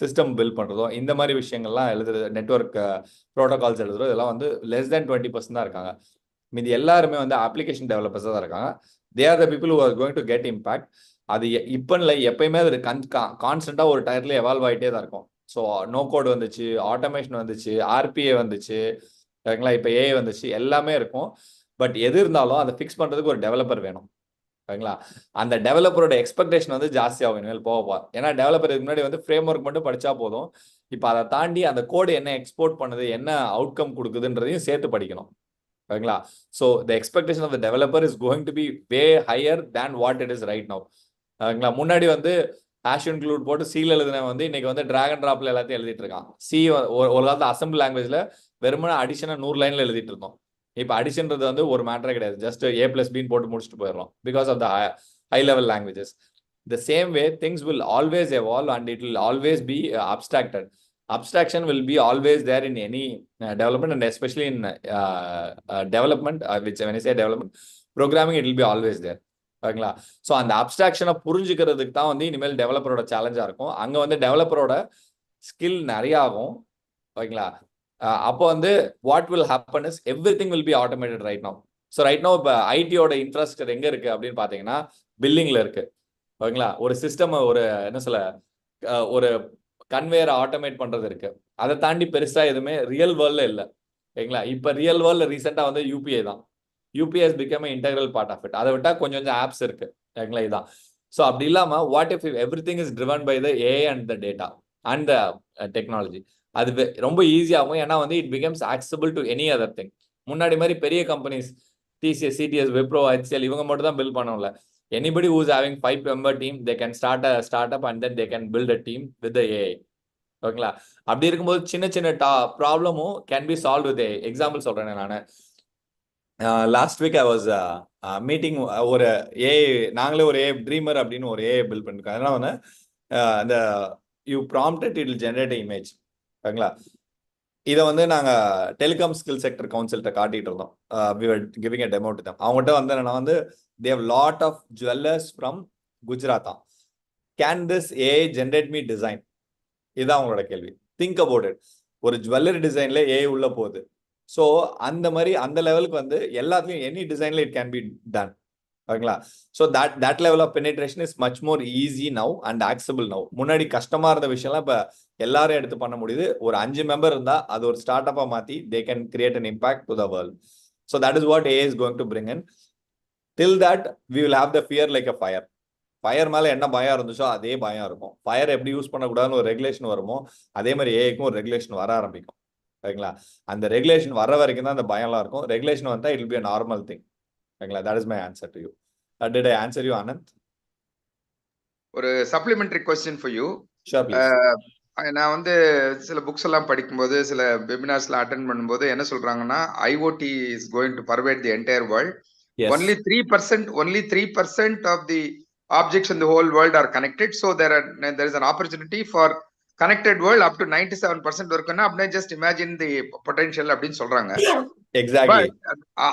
சிஸ்டம் பில்ட் பண்றதோ, இந்த மாதிரி விஷயங்கள்லாம் எழுதுறது, நெட்வொர்க் ப்ரோட்டோகால்ஸ் எழுதுறதோ, இதெல்லாம் வந்து less than 20% தான் இருக்காங்க. மீதி எல்லாருமே வந்து அப்ளிகேஷன் டெவலப்பர்ஸ் தான் இருக்காங்க. தே are the people who are going to get impact. அது இப்போ இல்லை, எப்பயுமே அது கான்ஸ்டன்டா ஒரு டயர்ல எவால்வ் ஆகிட்டே தான் இருக்கும். ஸோ நோ கோட் வந்துச்சு, ஆட்டோமேஷன் வந்துச்சு, ஆர்பிஏ வந்துச்சு, ஓகேங்களா? இப்போ ஏஐ வந்துச்சு, எல்லாமே இருக்கும். பட் எது இருந்தாலும் அதை ஃபிக்ஸ் பண்றதுக்கு ஒரு டெவலப்பர் வேணும். ஓகேங்களா? அந்த டெவலப்பரோட எக்ஸ்பெக்டேஷன் வந்து ஜாஸ்தி ஆகும் இனிமேல் போக. ஏன்னா டெவலப்பர் இதுக்கு முன்னாடி வந்து ஃப்ரேம் ஒர்க் மட்டும் படிச்சா போதும். இப்போ அதை தாண்டி அந்த கோடு என்ன எக்ஸ்போர்ட் பண்ணுது, என்ன அவுட்கம் கொடுக்குதுன்றதையும் சேர்த்து படிக்கணும். ஓகேங்களா? So the expectation of the developer is going to be way higher than what it is right now. ஓகேங்களா? முன்னாடி வந்து ஹேஷ் இன்க்ளூட் போட்டு சீல எழுதுன வந்து இன்னைக்கு வந்து டிராகன் டிராப்ல எல்லாத்தையும் எழுதிட்டு இருக்கான். சி ஒரு காலத்து அசம்பிள் லாங்குவேஜ்ல வெறுமனே அடிஷனை 100 லைன்ல எழுதிட்டு இருந்தோம். இப்போ அடிஷன்றது வந்து ஒரு மேட்டரே கிடையாது. ஜஸ்ட் A+B போட்டு முடிச்சுட்டு போயிடலாம் because of the high level languages. The same way things will always evolve and it will always be abstracted. Abstraction will be always there in any development, and especially in development, which when I say development, programming, it will be always there. ஓகேங்களா? So அந்த அப்ஸ்ட்ராக்ஷனை புரிஞ்சுக்கிறதுக்கு தான் வந்து இனிமேல் டெவலப்பரோட சேலஞ்சாக இருக்கும். அங்கே வந்து டெவலப்பரோட skill நிறைய ஆகும். ஓகேங்களா? அப்போ வந்து what will happen is everything will be automated right now. So right now இப்போ ஐடியோட இன்ஃப்ராஸ்ட்ரக்சர் எங்கே இருக்கு அப்படின்னு பார்த்தீங்கன்னா பில்லிங்ல இருக்கு. ஓகேங்களா? ஒரு சிஸ்டம், ஒரு என்ன சொல்ல, ஒரு கன்வேயரை ஆட்டோமேட் பண்றது இருக்கு. அதை தாண்டி பெருசா எதுவுமே ரியல் வேர்ல்ட்ல இல்லை. ஓகேங்களா? இப்போ ரியல் வேர்ல்ட்ல ரீசெண்டாக வந்து யூபிஐ தான். UPI has become an integral part of it. அதை விட்டா கொஞ்சம் கொஞ்சம் ஆப்ஸ் இருக்கு. ஓகேங்களா? இதான். ஸோ அப்படி இல்லாம what if everything is driven by the AI and the data and the technology. அது ரொம்ப ஈஸியாகும். ஏன்னா வந்து it becomes acceptable to any other thing. முன்னாடி மாதிரி பெரிய companies TCS, CTS, Wipro, HCL இவங்க மட்டும் தான் பில்ட் பண்ணல. anybody who is having 5-member team, they can start a startup and then they can build a team with the AI. ஓகேங்களா? அப்படி இருக்கும்போது சின்ன சின்ன ப்ராப்ளமும் can be solve with AI. Example சொல்றேன் நான். Last week I was meeting ஒரு AI, நாங்களே ஒரு ஏஐ ட்ரீமர் அப்படின்னு ஒரு ஏஐ பில்ட் பண்ணிருக்கோம். அதனால வந்து அந்த you prompt it will generate image. ஓகேங்களா? இதை வந்து நாங்கள் டெலிகாம் ஸ்கில் செக்டர் கவுன்சில்கிட்ட காட்டிட்டு இருந்தோம். We were giving a demo to them. அவங்ககிட்ட வந்து நான் வந்து they have lot of jewelers from Gujarat. Can this AI generate me design? இதுதான் அவங்களோட கேள்வி. Think about it. ஒரு ஜுவல்லரி டிசைன்ல ஏஐ உள்ள போகுது. ஸோ அந்த மாதிரி அந்த லெவலுக்கு வந்து எல்லாத்துலயும் எனி டிசைன்ல இட் கேன் பி டன். ஓகேங்களா? So that level of penetration is much more easy now and acceptable now. முன்னாடி கஷ்டமா இருந்த விஷயம்லாம் இப்போ எல்லாரும் எடுத்து பண்ண முடியுது. ஒரு 5 மெம்பர் இருந்தா அது ஒரு ஸ்டார்ட் அப்பா மாத்தி they can create an impact to the world. So that is what AI is going to bring in. Till that we will have the fear like a fire. Fire மேலே என்ன பயம் இருந்துச்சோ அதே பயம் இருக்கும். ஃபயர் எப்படி யூஸ் பண்ணக்கூடாதுன்னு ஒரு ரெகுலேஷன் வருமோ அதே மாதிரி ஏஐக்கும் ஒரு ரெகுலேஷன் வர ஆரம்பிக்கும். ஓகேங்களா? அந்த ரெகுலேஷன் வர வரைக்கும் தான் அந்த பயம்லாம் இருக்கும். ரெகுலேஷன் வந்தா it will be a normal thing. ஓகேங்களா? That is my answer to you. Did I answer you, Anand? ஒரு supplementary question for you. Sure, please. நான் வந்து சில புக்ஸ் எல்லாம் படிக்கும்போது சில வெபினார்ஸ்ல அட்டென்ட் பண்ணும்போது என்ன சொல்றாங்கன்னா IoT is going to pervade the entire world. Yes. Only 3% of the objects in the whole world are connected. So there is an opportunity for connected world up to 97% இருக்குன்னா அப்படியே just imagine the potential அப்படின்னு சொல்றாங்க. Exactly.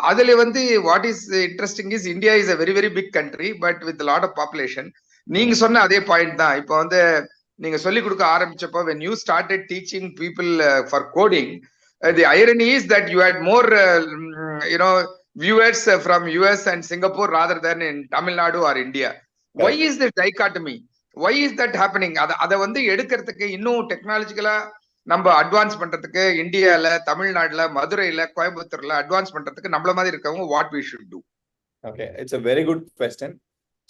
அதுல வந்து what is interesting is India is a very very big country but with a lot of population. நீங்க சொன்ன அதே point தான். இப்போ வந்து நீங்க சொல்லி கொடுக்க ஆரம்பிச்சப்போ when you started teaching people for coding, the irony is that you had more viewers from US and Singapore rather than in Tamil Nadu or India. Why is this dichotomy? Why is that happening? அதை வந்து எடுக்கிறதுக்கு இன்னும் டெக்னாலஜிக்கலா நம்ம advance பண்றதுக்கு இந்தியால, தமிழ்நாடுல, மதுரையில, கோயம்புத்தூர்ல அட்வான்ஸ் பண்றதுக்கு நம்மள மாதிரி இருக்கவங்க what we should do? Okay, it's a very good question.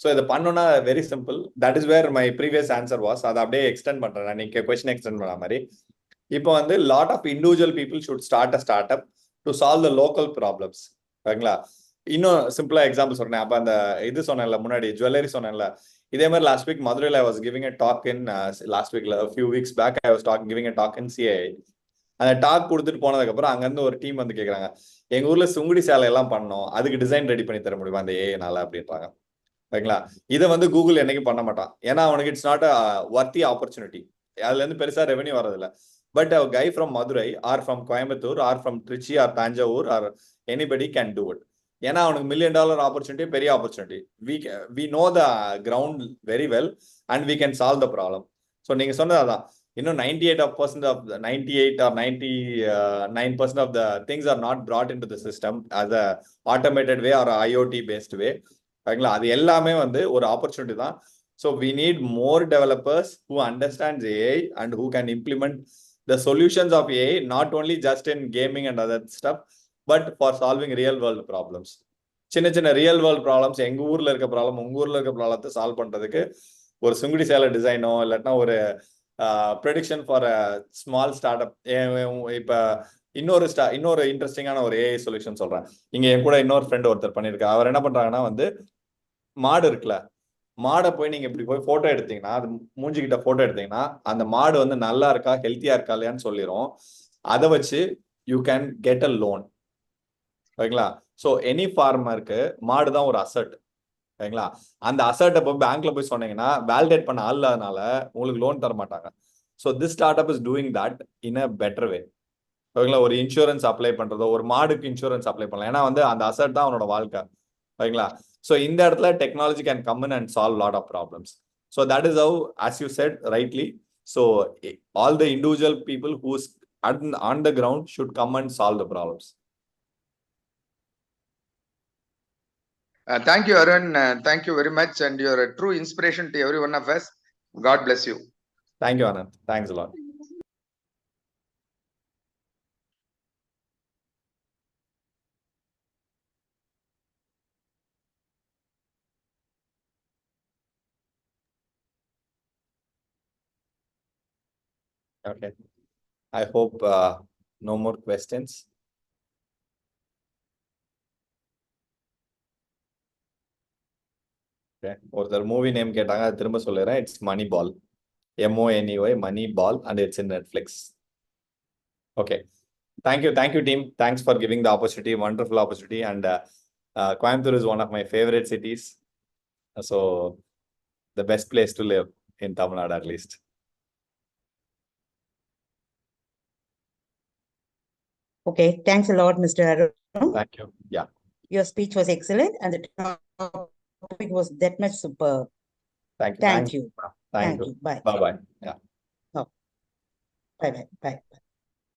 So இதை பண்ணோம்னா very simple. That is where my previous answer was. அதை அப்படியே எக்ஸ்டெண்ட் பண்றேன். நீங்க கொஸ்டின் எக்ஸ்டெண்ட் பண்ண மாதிரி இப்போ வந்து lot of individual people should start a startup to solve the local problems. ஓகேங்களா? இன்னும் சிம்பிளா எக்ஸாம்பிள் சொன்னேன். அப்ப அந்த இது சொன்னேன்ல முன்னாடி ஜுவல்லரி சொன்னேன்ல, இதே மாதிரி லாஸ்ட் வீக் மதுரையில் I was giving a talk in last வீக்ல few weeks back I was giving a talk in CAI. அந்த டாக் கொடுத்துட்டு போனதுக்கு அப்புறம் அங்க இருந்து ஒரு டீம் வந்து கேக்குறாங்க, எங்க ஊர்ல சுங்குடி சேலை எல்லாம் பண்ணோம், அதுக்கு டிசைன் ரெடி பண்ணி தர முடியுமா அந்த ஏஐனால அப்படின்றாங்க. ஓகேங்களா? இதை வந்து கூகுள் என்னைக்கு பண்ண மாட்டான். ஏன்னா அவனுக்கு இட்ஸ் நாட் அ வர்த்தி ஆப்பர்ச்சுனிட்டி. அதுல இருந்து பெருசா ரெவன்யூ வரதில்ல. But a guy from Madurai or from Coimbatore or from Trichy or Tanjavur or anybody can do it. ஏன்னா அவனுக்கு $1 million ஆப்பர்ச்சுனிட்டி, பெரிய opportunity. we know the ground very well and we can solve the problem. So நீங்க சொன்னது அதான். இன்னும் 98% of 98 or 99% of the things are not brought into the system as a automated way or IoT based way. ஓகேங்களா? அது எல்லாமே வந்து ஒரு opportunity தான். So we need more developers who understands AI and who can implement the solutions of AI not only just in gaming and other stuff but for solving real world problems. சின்ன சின்ன real world problems, எங்க ஊர்ல இருக்க problem உங்க ஊர்ல இருக்க ப்ராப்ளத்தை solve பண்றதுக்கு ஒரு சுங்குடி சேலை டிசைனோ இல்லாட்டினா ஒரு prediction for a small start up. இப்ப இன்னொரு இன்ட்ரெஸ்டிங்கான ஒரு ஏஐ சொல்யூஷன் சொல்றேன். இங்க என் கூட இன்னொரு ஃப்ரெண்ட் ஒருத்தர் பண்ணிருக்காரு. அவர் என்ன பண்றாங்கன்னா வந்து மாடு இருக்குல்ல, மாடை போய் நீங்க இப்படி போய் போட்டோ எடுத்தீங்கன்னா, அது மூஞ்சிக்கிட்ட போட்டோ எடுத்தீங்கன்னா அந்த மாடு வந்து நல்லா இருக்கா ஹெல்த்தியா இருக்கா இல்லையான்னு சொல்லிடும். அதை வச்சு you can get a loan. ஓகேங்களா? ஸோ எனி ஃபார்மருக்கு மாடு தான் ஒரு அசட். ஓகேங்களா? அந்த அசட்டை போய் பேங்க்ல போய் சொன்னீங்கன்னா வேலிடேட் பண்ண ஆள் இல்லாதனால உங்களுக்கு லோன் தர மாட்டாங்க. So this start up is doing that in a better வே. ஓகேங்களா? ஒரு இன்சூரன்ஸ் அப்ளை பண்றதோ, ஒரு மாடுக்கு இன்சூரன்ஸ் அப்ளை பண்ணலாம். ஏன்னா வந்து அந்த அசட் தான் அவனோட வாழ்க்கை. ஓகேங்களா? ஸோ இந்த இடத்துல technology can come in and solve lot of problems. So that is how, as you said rightly, so all the individual people who's on the ground should come and solve the problems. Thank you, Arun. Thank you very much, and you're a true inspiration to every one of us. God bless you. Thank you, Anand. Thanks a lot. Okay. I hope no more questions. Okay. ஒருத்தர் movie name கேட்டாங்க, அது திரும்ப சொல்லிடுறேன். It's Moneyball. MONEY, Moneyball, and it's in Netflix. Okay. Thank you team. Thanks for giving the opportunity, wonderful opportunity. And Coimbatore is one of my favorite cities. So the best place to live in Tamil Nadu at least. Okay, thanks a lot, Mr. Arun. Thank you. Yeah. Your speech was excellent and the topic was that much superb. Thank you. Thank you. Thank you. Bye. Bye-bye. Yeah. Oh. Bye.